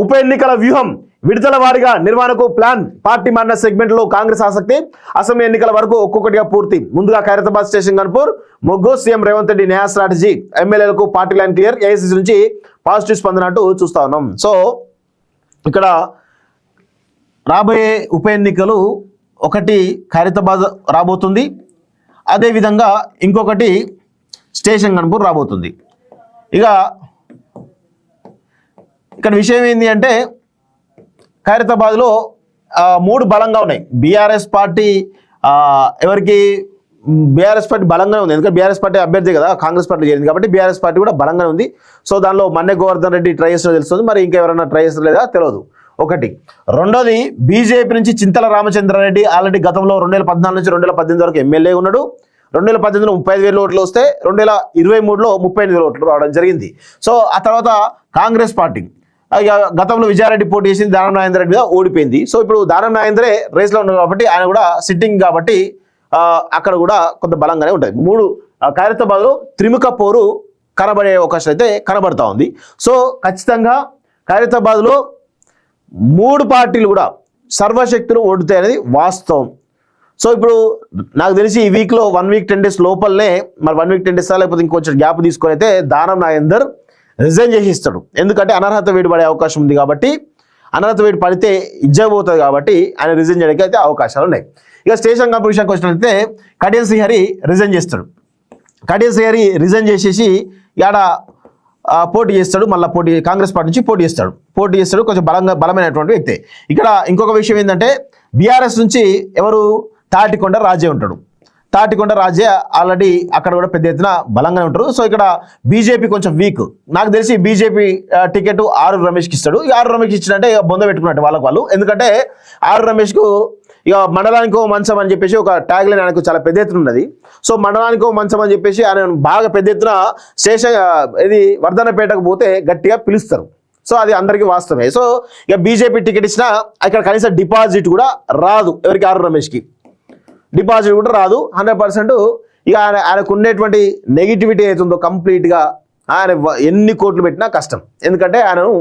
ఉప ఎన్నికల వ్యూహం విడతల వారీగా నిర్వహణకు ప్లాన్. పార్టీ మారిన సెగ్మెంట్ లో కాంగ్రెస్ ఆసక్తి. అసెంబ్లీ ఎన్నికల వరకు ఒక్కొక్కటిగా పూర్తి. ముందుగా ఖైరతాబాద్ స్టేషన్ గన్పూర్ మొగ్గు. సీఎం రేవంత్ రెడ్డి న్యాయ స్ట్రాటజీ. ఎమ్మెల్యేలకు పార్టీ లైన్ క్లియర్. ఏఐసీసీ నుంచి పాజిటివ్ స్పందన అంటూ చూస్తా ఉన్నాం. సో ఇక్కడ రాబోయే ఉప ఎన్నికలు ఒకటి ఖైరతాబాద్ రాబోతుంది, అదేవిధంగా ఇంకొకటి స్టేషన్ గన్పూర్ రాబోతుంది. ఇక్కడ విషయం ఏంటి అంటే ఖైరతాబాద్లో 3 బలంగా ఉన్నాయి. బీఆర్ఎస్ పార్టీ ఎవరికి బీఆర్ఎస్ పార్టీ బలంగానే ఉంది, ఎందుకంటే బీఆర్ఎస్ పార్టీ అభ్యర్థి కదా కాంగ్రెస్ పార్టీ చేరింది కాబట్టి బీఆర్ఎస్ పార్టీ కూడా బలంగానే ఉంది. సో దానిలో మన్నె గోవర్ధన్ రెడ్డి ట్రై చేస్తున్నా తెలుస్తుంది, మరి ఇంకెవరైనా ట్రై చేస్తారు లేదా తెలియదు. ఒకటి. రెండోది బీజేపీ నుంచి చింతల రామచంద్రారెడ్డి ఆల్రెడీ గతంలో 2014 నుంచి 2018 వరకు ఎమ్మెల్యే ఉన్నాడు. 2018లో 35,000 ఓట్లు వస్తే 2023లో 35,000 ఓట్లు రావడం జరిగింది. సో ఆ తర్వాత కాంగ్రెస్ పార్టీ గతంలో విజయారెడ్డి పోటీ చేసింది, దానం నాగేందర్ రెడ్డి మీద ఓడిపోయింది. సో ఇప్పుడు దానం నాగేందరే రేస్లో ఉన్నారు కాబట్టి ఆయన కూడా సిట్టింగ్ కాబట్టి అక్కడ కూడా కొంత బలంగానే ఉంటుంది. 3 ఖైరతాబాద్లో త్రిముఖ పోరు కనబడే అవకాశం అయితే కనబడతా ఉంది. సో ఖచ్చితంగా ఖైరతాబాద్లో 3 పార్టీలు కూడా సర్వశక్తులు ఓడుతాయి అనేది వాస్తవం. సో ఇప్పుడు నాకు తెలిసి ఈ వీక్లో 1 వీక్ 10 డేస్ లోపలనే, మరి 1 వీక్ 10 డేస్ లేకపోతే ఇంకొంచెం గ్యాప్ తీసుకొని అయితే దానం నాగేందర్ రిజైన్ చేసి ఇస్తాడు. ఎందుకంటే అనర్హత వేడి పడే అవకాశం ఉంది కాబట్టి, అనర్హత వేడి పడితే ఇజ్జపోతుంది కాబట్టి ఆయన రిజైన్ చేయడానికి అయితే అవకాశాలు ఉన్నాయి. ఇక స్టేషన్ గన్పూర్ విషయానికి వచ్చినట్లయితే కడియం శ్రీహరి రిజైన్ చేస్తాడు. కడియం శ్రీహరి రిజైన్ చేసేసి ఆడ పోటీ చేస్తాడు, మళ్ళీ కాంగ్రెస్ పార్టీ నుంచి పోటీ చేస్తాడు. కొంచెం బలమైనటువంటి వ్యక్తి. ఇక్కడ ఇంకొక విషయం ఏంటంటే బీఆర్ఎస్ నుంచి ఎవరు తాటికొండ రాజే ఉంటాడు. తాటికొండ రాజే ఆల్రెడీ అక్కడ కూడా పెద్ద ఎత్తున బలంగానే ఉంటారు. సో ఇక్కడ బీజేపీ కొంచెం వీక్. నాకు తెలిసి బీజేపీ టికెట్ ఆరు రమేష్కి ఇస్తాడు. ఈ ఆరు రమేష్కి ఇచ్చినట్టే ఇక బొంద పెట్టుకున్నట్టు వాళ్ళు. ఎందుకంటే ఆరు రమేష్కు ఇక మండలానికో మంచం అని చెప్పేసి ఒక ట్యాగ్ లైన్ ఆయనకు చాలా పెద్ద ఎత్తున ఉన్నది. సో మండలానికో మంచం అని చెప్పేసి ఆయన బాగా పెద్ద ఎత్తున ఇది వర్ధనపేటకు పోతే గట్టిగా పిలుస్తారు. సో అది అందరికీ వాస్తవమే. సో ఇక బీజేపీ టికెట్ ఇచ్చినా ఇక్కడ కనీసం డిపాజిట్ కూడా రాదు. ఎవరికి ఆరు రమేష్కి డిపాజిట్ కూడా రాదు 100%. ఇక ఆయనకు ఉండేటువంటి నెగిటివిటీ అవుతుందో కంప్లీట్గా ఆయన ఎన్ని కోట్లు పెట్టినా కష్టం. ఎందుకంటే ఆయనను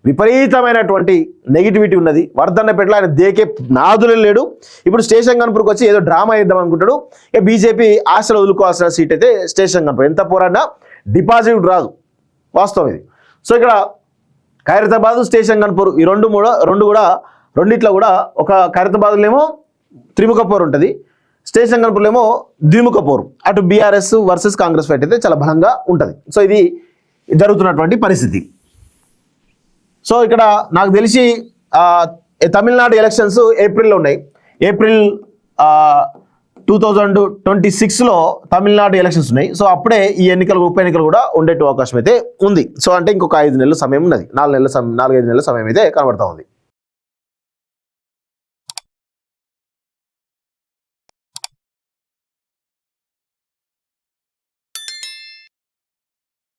విపరీతమైనటువంటి నెగిటివిటీ ఉన్నది. వర్ధన్నపేటలో ఆయన దేకే నాదులే లేడు. ఇప్పుడు స్టేషన్ గన్పూర్కి వచ్చి ఏదో డ్రామా వేద్దాం అనుకుంటాడు. ఇక బీజేపీ ఆశలు వదులుకోవాల్సిన సీట్ అయితే స్టేషన్ గన్పూర్. ఎంత పోరాడినా డిపాజిట్ రాదు, వాస్తవం ఇది. సో ఇక్కడ ఖైరతాబాద్ స్టేషన్ గన్పూర్ ఈ రెండిట్లో కూడా ఒక ఖైరతాబాద్లో ఏమో త్రిముఖ పోరు ఉంటుంది, స్టేషన్ గన్పూర్లో ఏమో ద్విముఖ పోరు. అటు బీఆర్ఎస్ వర్సెస్ కాంగ్రెస్ ఫైట్ అయితే చాలా బలంగా ఉంటుంది. సో ఇది జరుగుతున్నటువంటి పరిస్థితి. సో ఇక్కడ నాకు తెలిసి తమిళనాడు ఎలక్షన్స్ ఏప్రిల్లో ఉన్నాయి. ఏప్రిల్ 2026లో తమిళనాడు ఎలక్షన్స్ ఉన్నాయి. సో అప్పుడే ఈ ఉప ఎన్నికలు కూడా ఉండే అవకాశం అయితే ఉంది. సో అంటే ఇంకొక 5 నెలల సమయం ఉన్నది, 4-5 నెలల సమయం అయితే కనబడతా ఉంది.